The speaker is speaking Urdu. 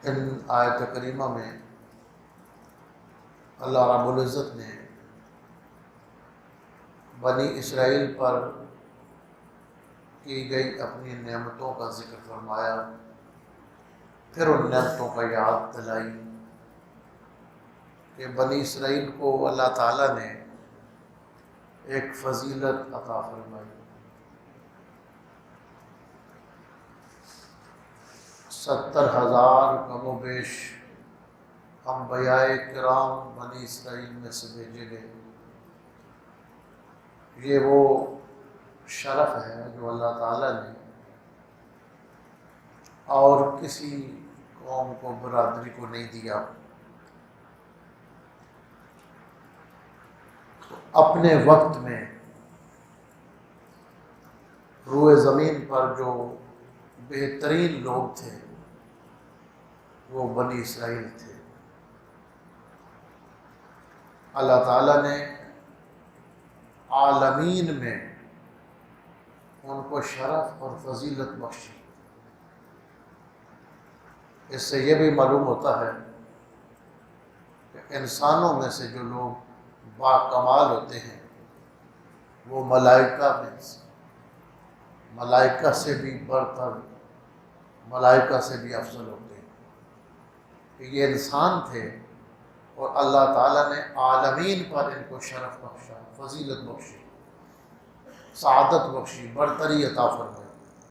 ان آیت کریمہ میں اللہ رب العزت نے بنی اسرائیل پر کی گئی اپنی نعمتوں کا ذکر فرمایا، پھر ان نعمتوں کا یاد دلائی کہ بنی اسرائیل کو اللہ تعالیٰ نے ایک فضیلت عطا فرمائی۔ 70,000 کم و بیش انبیاء کرام بنی اسرائیل میں سے بھیجے گئے۔ یہ وہ شرف ہے جو اللہ تعالیٰ نے اور کسی قوم کو، برادری کو نہیں دیا۔ اپنے وقت میں روئے زمین پر جو بہترین لوگ تھے وہ بنی اسرائیل تھے۔ اللہ تعالیٰ نے عالمین میں ان کو شرف اور فضیلت بخشی۔ اس سے یہ بھی معلوم ہوتا ہے کہ انسانوں میں سے جو لوگ باکمال ہوتے ہیں وہ ملائکہ سے بھی برتر، ملائکہ سے بھی افضل ہوتے ہیں۔ کہ یہ انسان تھے اور اللہ تعالیٰ نے عالمین پر ان کو شرف بخشا، فضیلت بخشی، سعادت بخشی، برتری عطا فرمائی۔